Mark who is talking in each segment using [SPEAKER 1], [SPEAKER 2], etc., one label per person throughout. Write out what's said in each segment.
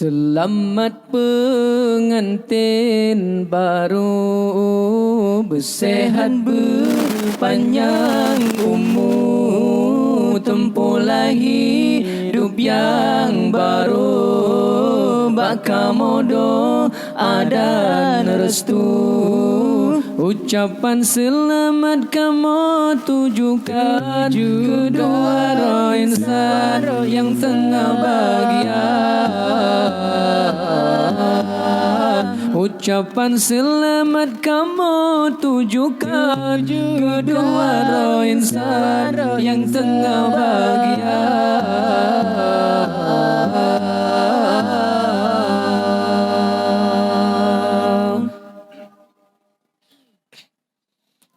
[SPEAKER 1] Selamat pengantin baru, bersehat berpanjang umur, tempuh lagi hidup yang baru, bakal modo adan restu. Ucapan selamat kamu tujukan kedua roh insan yang tengah bahagia. Ucapan selamat kamu tujukan kedua roh insan yang tengah bahagia.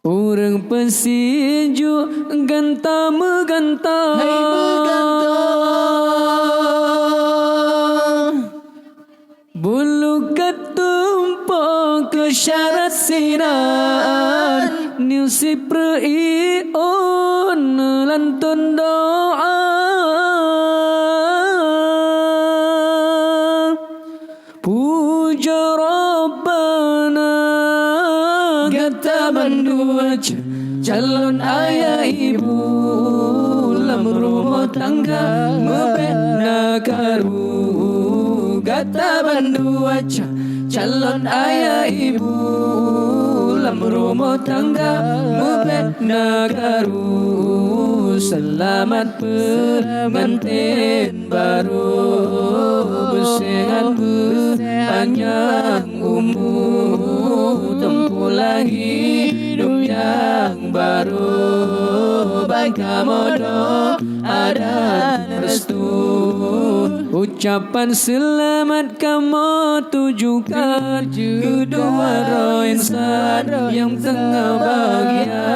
[SPEAKER 1] Urang pesiju ganta meganta, bulu ketumpuk ke syarat sinan, niusi preiun lantun doa. Puja Rabbana gata bandua calon ayah ibu, lam rumah tangga mebena karu. Gata bandua calon ayah ibu, lam rumah tangga mebena karu. Selamat pengantin baru, bersehat berpanjang umur, tempuh lagi hidup yang baru, baik modo adan restu. Ucapan selamat kamu tujukan kedua roh insan yang tengah bahagia.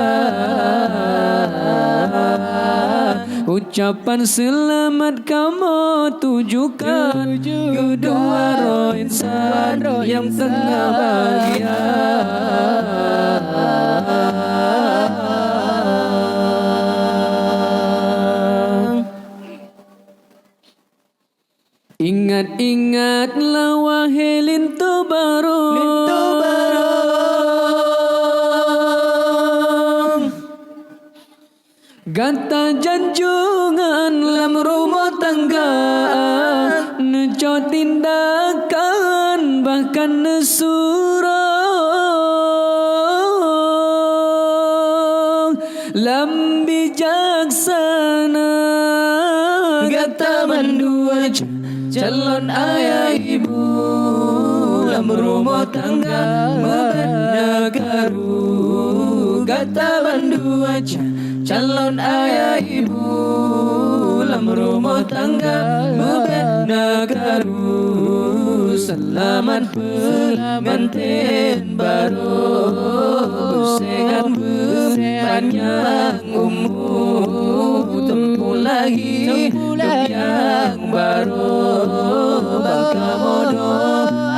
[SPEAKER 1] Ucapan selamat kamu tujukan kedua roh insan yang tengah bahagia. Ingat-ingatlah wahai lintu baru, gata janjungan lam rumah tangga, neco tindakan bahkan nesurah, lam bijaksana gata mandua calon ayah ibu, lam rumah tangga mebena karu. Gata bandua calon ayah ibu, lam rumah tangga mebena karu. Selamat pengantin baru, bersehat berpanjang umur, tempuh lagi hidup yang baru, bakal modo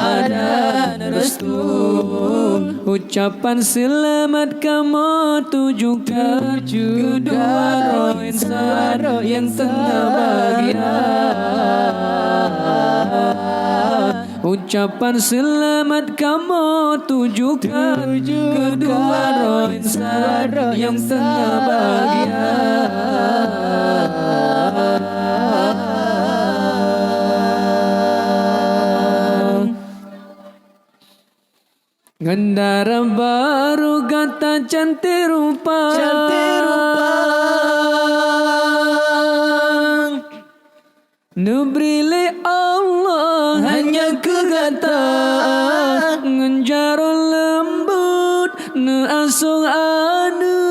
[SPEAKER 1] adan restu. Ucapan selamat kamu tujukan kedua roh insan yang tengah bahagia. Ucapan selamat kamu tujukan kedua roh insan yang tengah bahagia. Gendara baru gata cantik rupa, nubrile Allah hanya kegata, ngenjarul lembut ne asuh anu,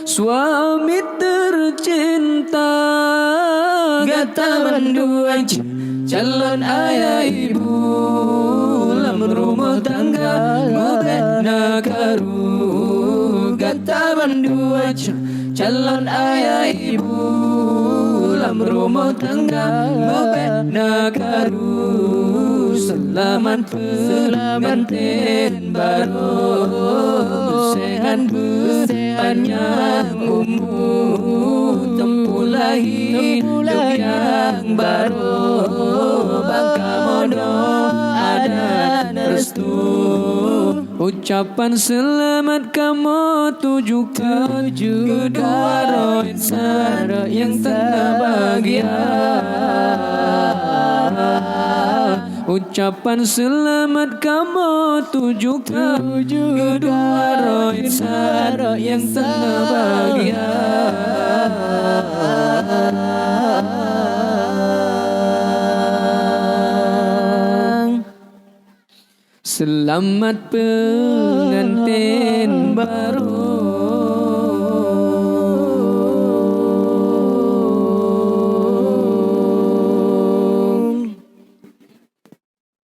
[SPEAKER 1] suami tercinta gata mandua calon ayah ibu, lam rumah tangga mebena karu. Gata bandua calon ayah ibu, lam rumah tangga mebena karu. Selamat pengantin baru, bersehat berpanjang umur, tempuh lagi hidup yang baru. Bangkamono adat restu. Ucapan selamat kamu tujukan kedua roh insan yang tengah bahagia. Ucapan selamat kamu tujukan kedua roh insan yang tengah bahagia. Selamat pengantin baru.